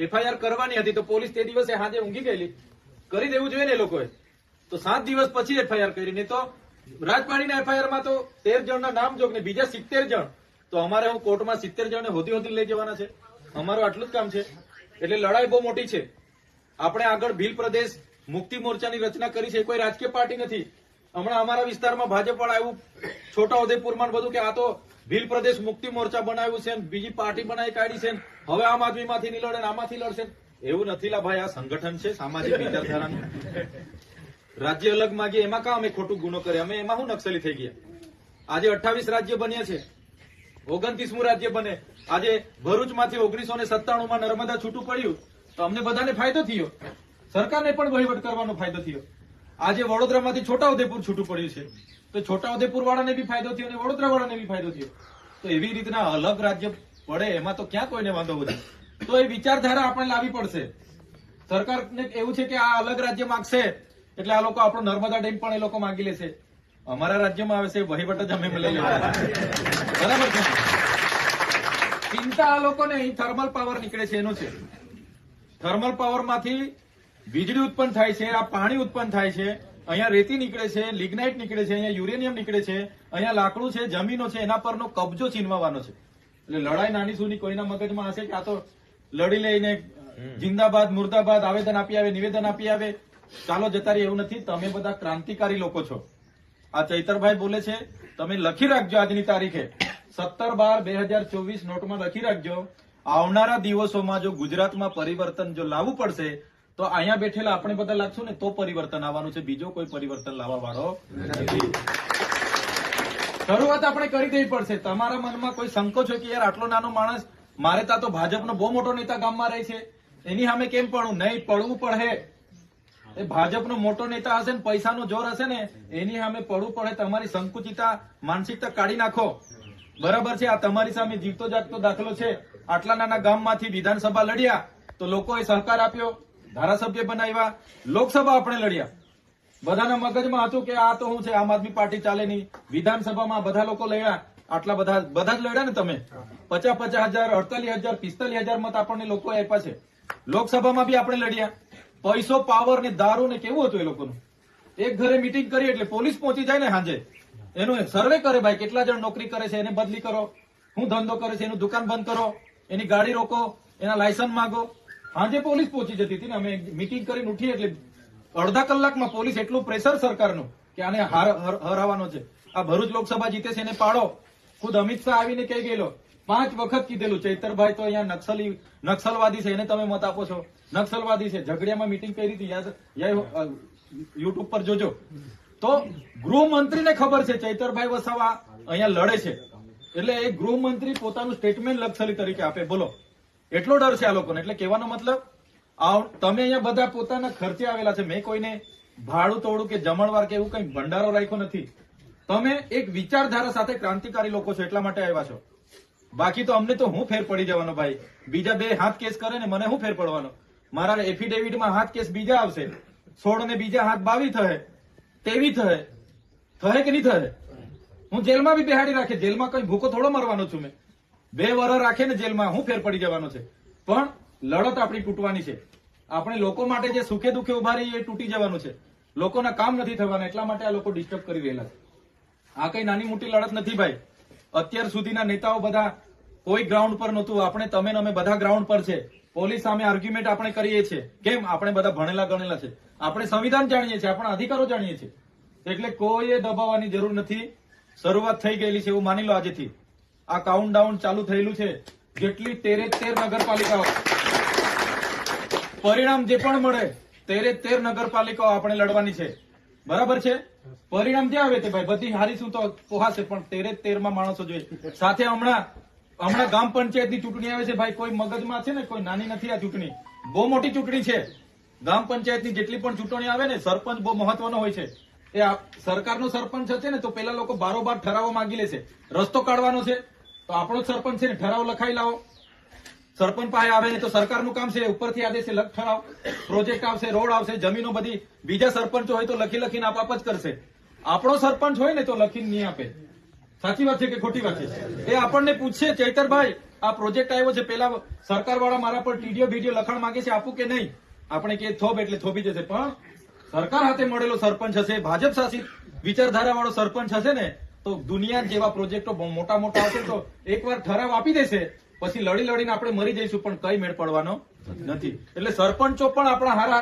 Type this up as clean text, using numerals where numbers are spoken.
FIR કરવાની હતી તો પોલીસ તે દિવસે સાંજે ઊંઘી ગયેલી. કરી દેવું જોઈએ ને એ લોકોએ. તો 7 દિવસ પછી એફઆઈઆર કરી. નહીં તો રાજપાડીના એફઆઈઆરમાં તો 13 જણના નામ જોગ ને બીજા 70 જણ. તો અમારે હું કોર્ટમાં 70 જણને હોદી લઈ જવાના છે. અમારું આટલું જ કામ છે. એટલે લડાઈ બહુ મોટી છે. આપણે આગળ ભીલ પ્રદેશ મુક્તિ મોરચાની રચના કરી છે. કોઈ રાજકીય પાર્ટી નથી. હમણાં અમારા વિસ્તારમાં ભાજપ વાળા એવું છોટા ઉદેપુરમાં બધું કે આ તો ભીલ પ્રદેશ મુક્તિ મોરચા બનાવ્યું છે, બીજી પાર્ટી બનાવી કાઢી છે, હવે આમ આદમીમાંથી નહીં લડે આમાંથી લડશે. એવું નથી લા ભાઈ. આ સંગઠન છે સામાજિક વિચારધારાનું. રાજ્ય અલગ માંગીએ એમાં કાં અમે ખોટું ગુનો કરીએ? અમે એમાં શું નક્સલી થઈ ગયા? આજે 28 રાજ્ય બન્યા છે, 29મું રાજ્ય બને. આજે ભરૂચમાંથી 1997માં નર્મદા છૂટું પડ્યું તો અમને બધાને ફાયદો થયો, સરકારને પણ વહીવટ કરવાનો ફાયદો થયો. આજે વડોદરામાંથી છોટાઉદેપુર છૂટું પડ્યું છે તો છોટાઉદેપુર વાળાને બી ફાયદો થયો અને વડોદરા વાળાને બી ફાયદો થયો. તો એવી રીતના અલગ રાજ્ય પડે એમાં તો ક્યાં કોઈને વાંધો વધે. તો એ વિચારધારા આપણે લાવવી પડશે. સરકારને એવું છે કે આ અલગ રાજ્ય માંગશે એટલે આ લોકો આપણો નર્મદા ડેમ પણ એ લોકો માંગી લેશે. અમારા રાજ્યમાં આવે છે વહીવટ જ અમે લઈ લેવા. બરાબર છે. ચિંતા આ લોકોને અહીં થર્મલ પાવર નીકળે છે એનું છે. થર્મલ પાવર માંથી વીજળી ઉત્પન્ન થાય છે, આ પાણી ઉત્પન્ન થાય છે, અહીંયા રેતી નીકળે છે, લિગ્નાઇટ નીકળે છે, અહીંયા યુરેનિયમ નીકળે છે, અહીંયા લાકડું છે, જમીનો છે, એના પરનો કબજો છીનવાનો છે. એટલે લડાઈ નાની સુની કોઈના મગજમાં હશે કે આ તો લડી લઈને જિંદાબાદ મુર્દાબાદ આવેદન આપી આવે, નિવેદન આપી આવે, ચાલો જતા રહી, એવું નથી. તમે બધા ક્રાંતિકારી લોકો છો. આ ચૈતરભાઈ બોલે છે, તમે લખી રાખજો આજની તારીખે 17/12/2024 નોટમાં લખી રાખજો. આવનારા દિવસોમાં જો ગુજરાતમાં પરિવર્તન જો લાવવું પડશે તો અહીંયા બેઠેલા આપણે બધા લાગશું ને તો પરિવર્તન આવવાનું છે. બીજો કોઈ પરિવર્તન લાવવા વાળો નથી. શરૂઆત આપણે કરી દેવી પડશે. તમારા મનમાં કોઈ સંકોચ હોય કે યાર આટલો નાનો માણસ, મારે ત્યાં તો ભાજપનો બહુ મોટો નેતા ગામમાં રહે છે, એની સામે કેમ પડવું? નહીં, પડવું પડે. એ ભાજપનો મોટો નેતા હશે ને પૈસાનો જોર હશે ને એની સામે પડવું પડે. તમારી સંકુચિતા માનસિકતા કાઢી નાખો. બરાબર છે. આ તમારી સામે જીવતો જાગતો દાખલો છે. આટલા નાના ગામમાંથી વિધાનસભા લડ્યા તો લોકોએ સહકાર આપ્યો, ધારાસભ્ય બનાવ્યા. લોકસભા આપણે લડ્યા, બધાના મગજમાં હતું કે આ તો શું છે, આમ આદમી પાર્ટી ચાલે નહીં. વિધાનસભામાં બધા લોકો લડ્યા, આટલા બધા જ લડ્યા ને તમે. 50,000, 48,000, 45,000 મત આપણને લોકો આપ્યા છે. લોકસભામાં બી આપણે લડ્યા. પૈસો, પાવર ને દારૂ ને કેવું હતું એ લોકોનું. એક ઘરે મીટિંગ કરી એટલે પોલીસ પહોંચી જાય ને સાંજે, એનું સર્વે કરે ભાઈ કેટલા જણ નોકરી કરે છે, એને બદલી કરો, શું ધંધો કરે છે, એનું દુકાન બંધ કરો, એની ગાડી રોકો, એના લાયસન્સ માંગો. સાંજે પોલીસ પહોંચી જતી હતી ને. અમે મીટિંગ કરીને ઉઠી એટલે અડધા કલાકમાં પોલીસ, એટલું પ્રેશર સરકારનું કે આને હરાવવાનો છે. આ ભરૂચ લોકસભા જીતે છે એને પાડો. ખુદ અમિત શાહ આવીને કહી ગયેલો, 5 વખત કીધેલું ચૈતરભાઈ તો અહીંયા નક્સલવાદી છે, એને તમે મત આપો છો, નક્સલવાદી છે. ઝઘડિયામાં મીટિંગ કરી હતી, યાદ યુટ્યુબ પર જોજો. તો ગૃહમંત્રીને ખબર છે ચૈતરભાઈ વસાવા અહીંયા લડે છે એટલે એ ગૃહમંત્રી પોતાનું સ્ટેટમેન્ટ નક્સલી તરીકે આપે. બોલો, એટલો ડર છે આ લોકોને. એટલે કહેવાનો મતલબ તમે અહીંયા બધા પોતાના ખર્ચે આવેલા છે. મેં કોઈને ભાડું તોડું કે જમણવાર કે એવું કઈ ભંડારો રાખ્યો નથી. તમે એક વિચારધારા સાથે ક્રાંતિકારી લોકો છો એટલા માટે આવ્યા છો. બાકી તો અમને તો હું ફેર પડી જવાનો ભાઈ. બીજા 2 હાથ કેસ કરે ને મને હું ફેર પડવાનો? મારા એફિડેવિટમાં હાથ કેસ બીજા આવશે, 16 ને બીજા હાથ 22 થશે, તેવી થશે કે નહીં થશે? હું જેલમાં બી બેહાડી રાખે. જેલમાં કઈ ભૂકો થોડો મરવાનો છું મેં. 2 વર્ષ રાખે ને જેલમાં, હું ફેર પડી જવાનો છે. પણ લડત આપણી તૂટવાની છે. આપણે લોકો માટે જે સુખે દુઃખે ઉભા રહીએ એ તૂટી જવાનું છે. લોકોના કામ નથી થવાના, એટલા માટે આ લોકો ડિસ્ટર્બ કરી રહેલા છે. આ કઈ નાની મોટી લડત નથી ભાઈ. અત્યાર સુધીના નેતાઓ બધા કોઈ ગ્રાઉન્ડ પર નહોતું. આપણે તમે અમે બધા ગ્રાઉન્ડ પર છે. પોલીસ સામે આર્ગ્યુમેન્ટ આપણે કરીએ છીએ. કેમ? આપણે બધા ભણેલા ગણેલા છે. આપણે સંવિધાન જાણીએ છીએ, આપણા અધિકારો જાણીએ છીએ. એટલે કોઈએ દબાવવાની જરૂર નથી. શરૂઆત થઈ ગયેલી છે એવું માની લો. આજથી આ કાઉન્ટડાઉન ચાલુ થયેલું છે. જેટલી 13 નગરપાલિકાઓ, પરિણામ જે પણ મળે 13 નગરપાલિકાઓ આપણે લડવાની છે. બરાબર છે. પરિણામ જે આવે તે ભાઈ બધી હારીશું તો પોહાશે, પણ 13 માણસો જોઈએ સાથે. હમણાં ગ્રામ પંચાયતની ચૂંટણી આવે છે ભાઈ. કોઈ મગજમાં છે ને, કોઈ નાની નથી આ ચૂંટણી. બહુ મોટી ચૂંટણી છે. ગ્રામ પંચાયતની જેટલી પણ ચૂંટણી આવે ને, સરપંચ બહુ મહત્વનો હોય છે. એ સરકારનો સરપંચ છે ને તો પેલા લોકો બારોબાર ઠરાવો માંગી લેશે. રસ્તો કાઢવાનો છે તો આપણો જ સરપંચ છે ને, ઠરાવ લખાઈ લાવો. સરપંચ પાસે આવે ને તો સરકારનું કામ છે, ઉપરથી આદેશ છે, લખ ઠરાવ, પ્રોજેક્ટ આવશે, રોડ આવશે, જમીનો બધી બીજા સરપંચો હોય તો લખીને આપ જ કરશે. આપણો સરપંચ હોય ને તો લખીને નહીં આપે. સાચી વાત છે કે ખોટી વાત છે? એ આપણને પૂછશે ચૈતરભાઈ આ પ્રોજેક્ટ આવ્યો છે, પેલા સરકાર વાળા મારા પર ટીડીઓ બીડીઓ લખાણ માંગે છે, આપું કે નહીં? આપણે કે થોપ એટલે થોપી જશે, પણ સરકાર હાથે મળેલો સરપંચ હશે, ભાજપ શાસિત વિચારધારા વાળો સરપંચ હશે ને, તો દુનિયા જેવા પ્રોજેક્ટો મોટા મોટા હશે તો એકવાર ઠરાવ આપી દેશે, પછી લડી લડીને આપણે મરી જઈશું, પણ કઈ મેળ પડવાનો નથી. એટલે સરપંચો પણ આપણા હારા